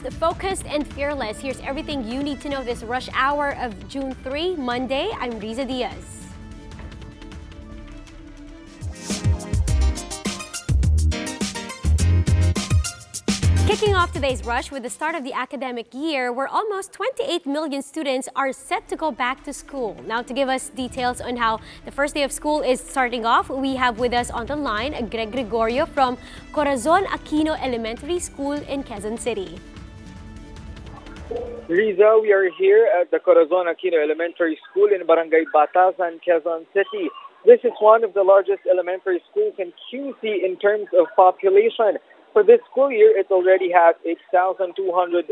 fast, focused, and fearless. Here's everything you need to know this rush hour of June 3, Monday. I'm Riza Diaz. Kicking off today's rush with the start of the academic year, where almost 28 million students are set to go back to school. Now, to give us details on how the first day of school is starting off, we have with us on the line Greg Gregorio from Corazon Aquino Elementary School in Quezon City. Riza, we are here at the Corazon Aquino Elementary School in Barangay Batasan, Quezon City. This is one of the largest elementary schools in QC in terms of population. For this school year, it already has 8,200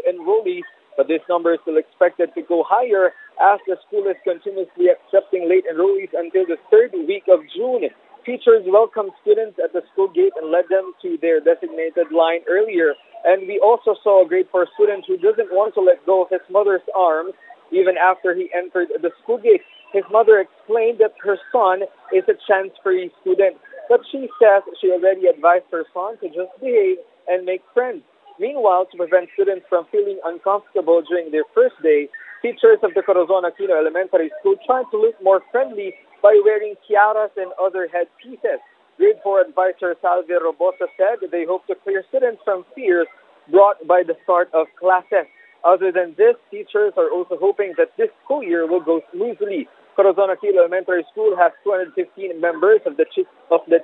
enrollees, but this number is still expected to go higher as the school is continuously accepting late enrollees until the third week of June. Teachers welcomed students at the school gate and led them to their designated line earlier. And we also saw a grade 4 student who doesn't want to let go of his mother's arms even after he entered the school gate. His mother explained that her son is a chance-free student, but she says she already advised her son to just behave and make friends. Meanwhile, to prevent students from feeling uncomfortable during their first day, teachers of the Corazon Aquino Elementary School tried to look more friendly by wearing tiaras and other headpieces. Grade 4 advisor Salve Robosa said they hope to clear students from fears brought by the start of classes. Other than this, teachers are also hoping that this school year will go smoothly. Corazon Aquino Elementary School has 215 members of the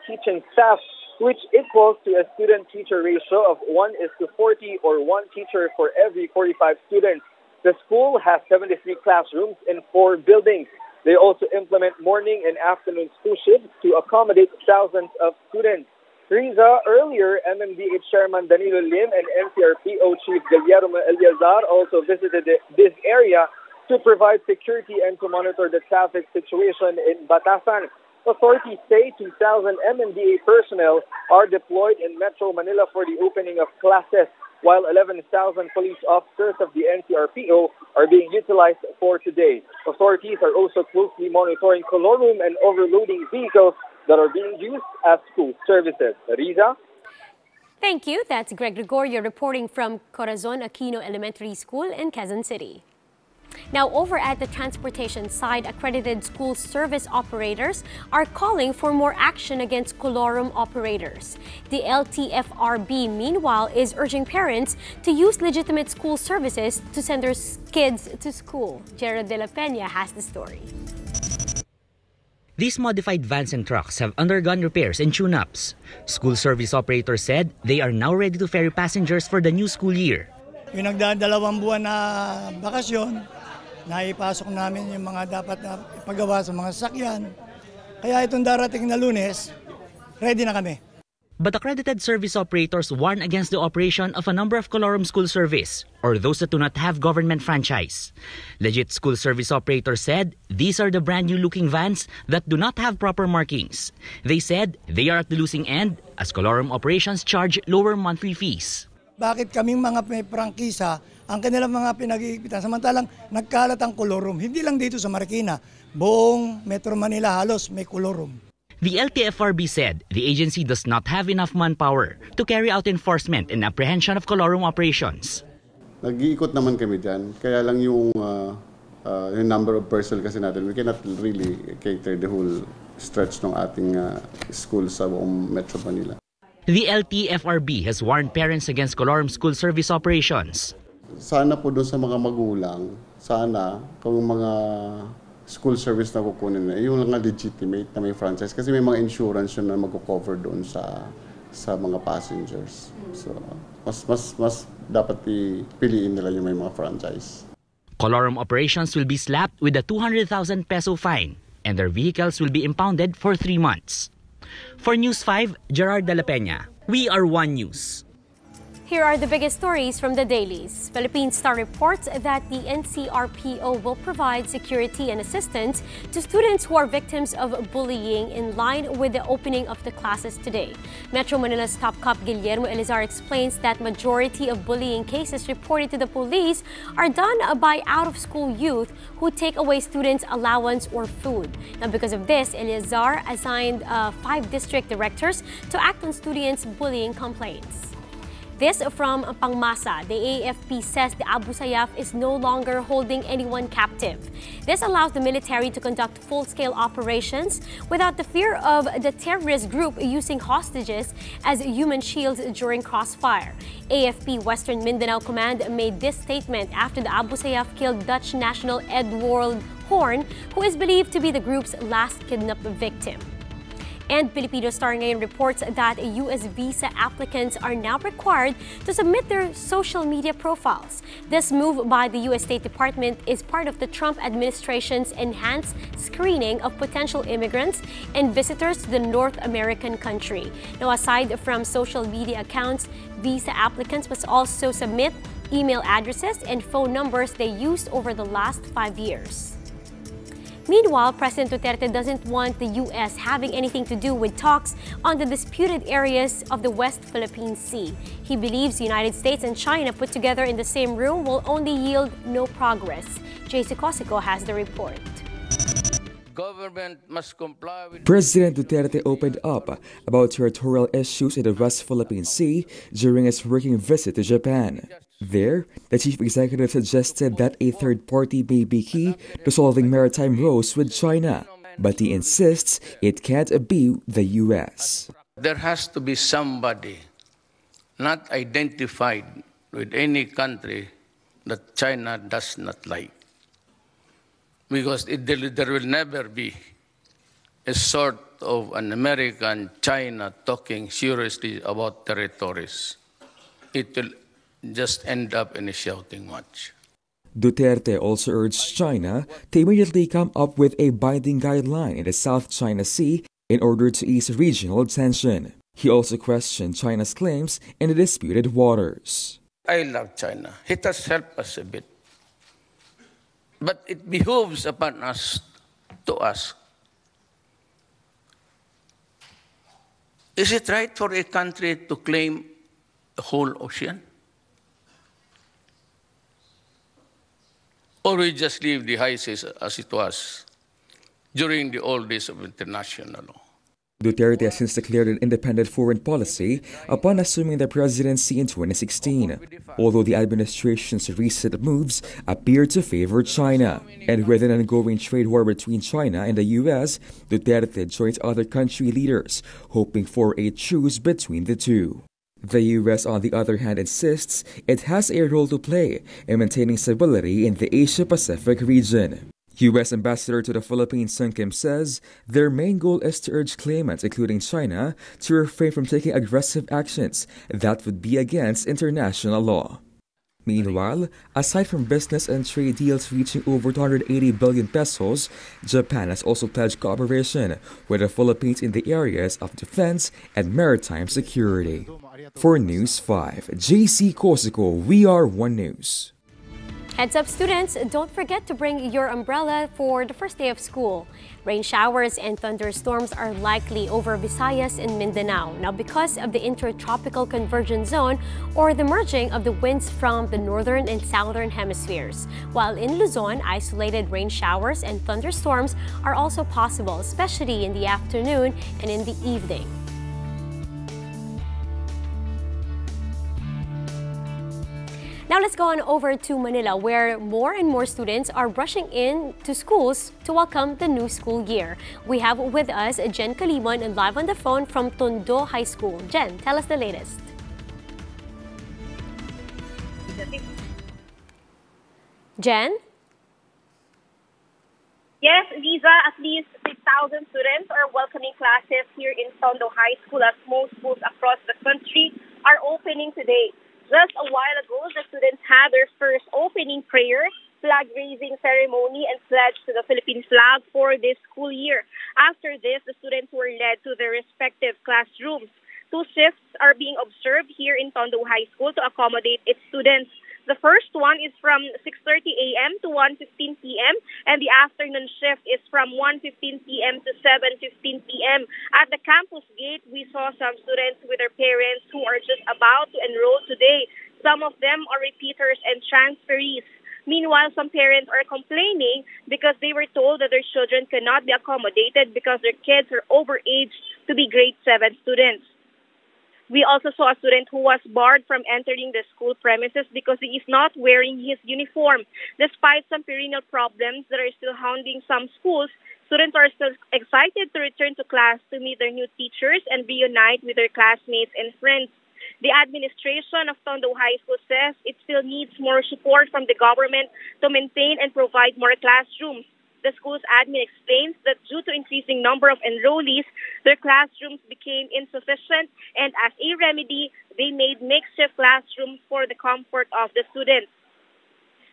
teaching staff, which equals to a student-teacher ratio of 1:40 or one teacher for every 45 students. The school has 73 classrooms in 4 buildings. They also implement morning and afternoon school shifts to accommodate thousands of students. Riza, earlier, MMDH Chairman Danilo Lim and NCRPO Chief Guillermo Eliazar also visited this area to provide security and to monitor the traffic situation in Batasan. Authorities say 2,000 MMDA personnel are deployed in Metro Manila for the opening of classes, while 11,000 police officers of the NCRPO are being utilized for today. Authorities are also closely monitoring colorum and overloading vehicles that are being used as school services. Riza? Thank you. That's Greg Gregorio reporting from Corazon Aquino Elementary School in Quezon City. Now, over at the transportation side, accredited school service operators are calling for more action against colorum operators. The LTFRB, meanwhile, is urging parents to use legitimate school services to send their kids to school. Gerard de la Peña has the story. These modified vans and trucks have undergone repairs and tune-ups. School service operators said they are now ready to ferry passengers for the new school year. Yung nagdadalawang buwan na bakasyon, naipasok namin yung mga dapat na ipagawa sa mga sasakyan. Kaya itong darating na Lunes, ready na kami. But accredited service operators warn against the operation of a number of colorum school service or those that do not have government franchise. Legit school service operators said these are the brand new looking vans that do not have proper markings. They said they are at the losing end as colorum operations charge lower monthly fees. Bakit kaming mga may prangkisa ang kanilang mga pinag-iipitan samantalang nagkalat ang colorum? Hindi lang dito sa Marikina, buong Metro Manila halos may colorum. The LTFRB said the agency does not have enough manpower to carry out enforcement and apprehension of colorum operations. Nag-iikot naman kami dyan, kaya lang yung number of personnel kasi natin, we cannot really cater the whole stretch ng ating school sa buong Metro Manila. The LTFRB has warned parents against colorum school service operations. Sana po doon sa mga magulang, sana kung mga school service na kukunin na, yung mga legitimate na may franchise kasi may mga insurance yun na mag-cover doon sa mga passengers. So, mas dapat piliin nila yung may mga franchise. Colorum operations will be slapped with a 200,000 peso fine and their vehicles will be impounded for 3 months. For News 5, Gerard de la Peña. We are One News. Here are the biggest stories from the dailies. Philippine Star reports that the NCRPO will provide security and assistance to students who are victims of bullying in line with the opening of the classes today. Metro Manila's top cop Guillermo Eliazar explains that majority of bullying cases reported to the police are done by out-of-school youth who take away students' allowance or food. Now, because of this, Eliazar assigned 5 district directors to act on students' bullying complaints. This from Pangmasa. The AFP says the Abu Sayyaf is no longer holding anyone captive. This allows the military to conduct full-scale operations without the fear of the terrorist group using hostages as human shields during crossfire. AFP Western Mindanao Command made this statement after the Abu Sayyaf killed Dutch national Edward Horn, who is believed to be the group's last kidnapped victim. And Filipino Star Ngayon reports that U.S. visa applicants are now required to submit their social media profiles. This move by the U.S. State Department is part of the Trump administration's enhanced screening of potential immigrants and visitors to the North American country. Now, aside from social media accounts, visa applicants must also submit email addresses and phone numbers they used over the last 5 years. Meanwhile, President Duterte doesn't want the U.S. having anything to do with talks on the disputed areas of the West Philippine Sea. He believes the United States and China put together in the same room will only yield no progress. JC Cosico has the report. Government must comply with President Duterte opened up about territorial issues in the West Philippine Sea during his working visit to Japan. There, the chief executive suggested that a third party may be key to solving maritime rows with China, but he insists it can't be the U.S. There has to be somebody not identified with any country that China does not like. Because there will never be a sort of an American-China talking seriously about territories. It will just end up in a shouting match. Duterte also urged China to immediately come up with a binding guideline in the South China Sea in order to ease regional tension. He also questioned China's claims in the disputed waters. I love China. It has helped us a bit. But it behooves upon us to ask, is it right for a country to claim the whole ocean? Or we just leave the high seas as it was during the old days of international law? Duterte has since declared an independent foreign policy upon assuming the presidency in 2016, although the administration's recent moves appear to favor China. And with an ongoing trade war between China and the U.S., Duterte joins other country leaders, hoping for a truce between the two. The U.S., on the other hand, insists it has a role to play in maintaining stability in the Asia-Pacific region. U.S. Ambassador to the Philippines Sun Kim says their main goal is to urge claimants, including China, to refrain from taking aggressive actions that would be against international law. Meanwhile, aside from business and trade deals reaching over 280 billion pesos, Japan has also pledged cooperation with the Philippines in the areas of defense and maritime security. For News 5, JC Cosico, We Are One News. Heads up, students, don't forget to bring your umbrella for the first day of school. Rain showers and thunderstorms are likely over Visayas and Mindanao. Now, because of the intertropical convergence zone or the merging of the winds from the northern and southern hemispheres. While in Luzon, isolated rain showers and thunderstorms are also possible, especially in the afternoon and in the evening. Now let's go on over to Manila, where more and more students are rushing in to schools to welcome the new school year. We have with us Jen Kalimon and live on the phone from Tondo High School. Jen, tell us the latest. Jen? Yes, Lisa, at least 6,000 students are welcoming classes here in Tondo High School, as most schools across the country are opening today. Just a while ago, the students had their first opening prayer, flag-raising ceremony, and pledge to the Philippine flag for this school year. After this, the students were led to their respective classrooms. 2 shifts are being observed here in Tondo High School to accommodate its students. The first one is from 6:30 a.m. to 1:15 p.m. and the afternoon shift is from 1:15 p.m. to 7:15 p.m. At the campus gate, we saw some students with their parents who are just about to enroll today. Some of them are repeaters and transferees. Meanwhile, some parents are complaining because they were told that their children cannot be accommodated because their kids are overaged to be grade 7 students. We also saw a student who was barred from entering the school premises because he is not wearing his uniform. Despite some perennial problems that are still haunting some schools, students are still excited to return to class to meet their new teachers and reunite with their classmates and friends. The administration of Tondo High School says it still needs more support from the government to maintain and provide more classrooms. The school's admin explains that due to increasing number of enrollees, their classrooms became insufficient, and as a remedy, they made makeshift classrooms for the comfort of the students.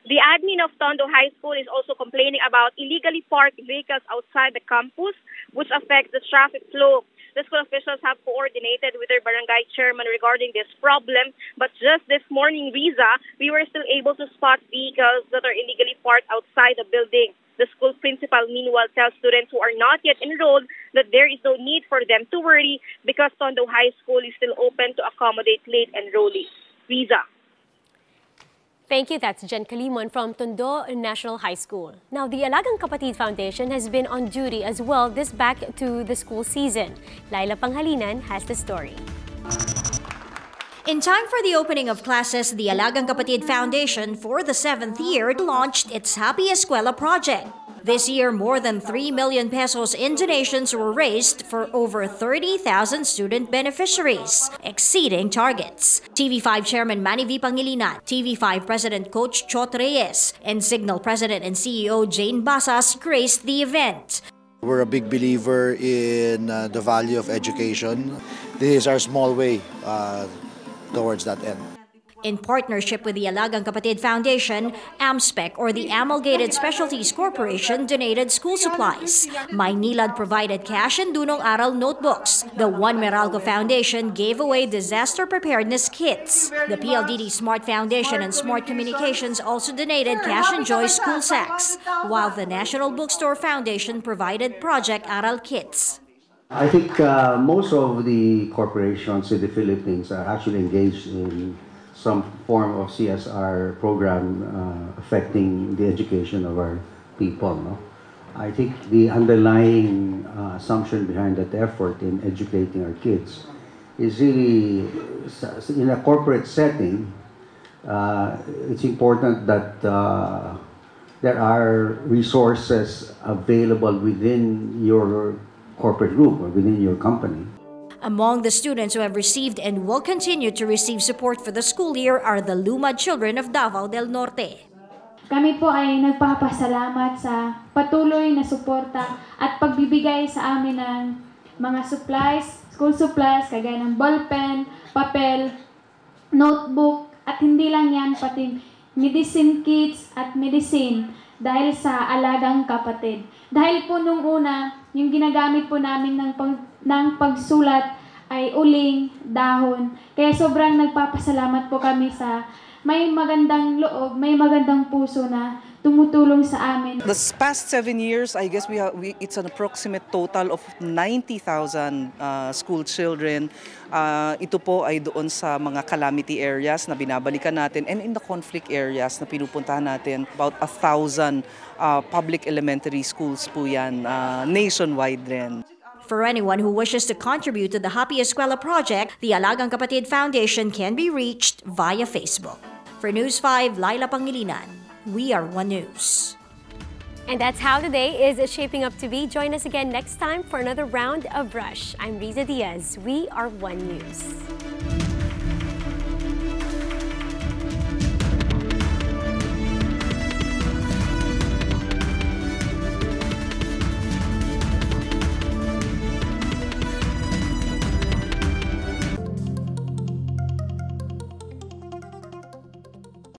The admin of Tondo High School is also complaining about illegally parked vehicles outside the campus, which affects the traffic flow. The school officials have coordinated with their barangay chairman regarding this problem, but just this morning, Riza, we were still able to spot vehicles that are illegally parked outside the building. The school principal, meanwhile, tells students who are not yet enrolled that there is no need for them to worry because Tondo High School is still open to accommodate late enrollees. Riza. Thank you. That's Jen Kalimon from Tondo National High School. Now, the Alagang Kapatid Foundation has been on duty as well this back to the school season. Laila Panghalinan has the story. In time for the opening of classes, the Alagang Kapatid Foundation for the 7th year launched its Happy Eskwela project. This year, more than 3 million pesos in donations were raised for over 30,000 student beneficiaries, exceeding targets. TV5 Chairman Manny V. Pangilinan, TV5 President Coach Chot Reyes, and Signal President and CEO Jane Basas graced the event. We're a big believer in the value of education. This is our small way towards that end. In partnership with the Alagang Kapatid Foundation, AMSPEC or the Amalgamated Specialties Corporation donated school supplies. Maynilad provided cash and Dunong Aral notebooks. The One Meralco Foundation gave away disaster preparedness kits. The PLDT Smart Foundation and Smart Communications also donated Cash and Joy school sacks, while the National Bookstore Foundation provided Project Aral kits. I think most of the corporations in the Philippines are actually engaged in some form of CSR program affecting the education of our people. No? I think the underlying assumption behind that effort in educating our kids is really, in a corporate setting, it's important that there are resources available within your corporate group or within your company. Among the students who have received and will continue to receive support for the school year are the Lumad children of Davao del Norte. Kami po ay nagpapasalamat sa patuloy na suporta at pagbibigay sa amin ng mga supplies, school supplies, kagaya ng ballpen, papel, notebook, at hindi lang yan, pati medicine kits at medicine dahil sa Alagang Kapatid. Dahil po nung una, yung ginagamit po namin ng pagsulat ay uling, dahon. Kaya sobrang nagpapasalamat po kami sa may magandang loob, may magandang puso na tumutulong sa amin. The past 7 years, I guess it's an approximate total of 90,000 school children. Ito po ay doon sa mga calamity areas na binabalikan natin and in the conflict areas na pinupuntahan natin. About 1,000 public elementary schools po yan, nationwide rin. For anyone who wishes to contribute to the Happy Eskwela project, the Alagang Kapatid Foundation can be reached via Facebook. For News 5, Laila Pangilinan, we are One News. And that's how today is shaping up to be. Join us again next time for another round of Rush. I'm Riza Diaz. We are One News.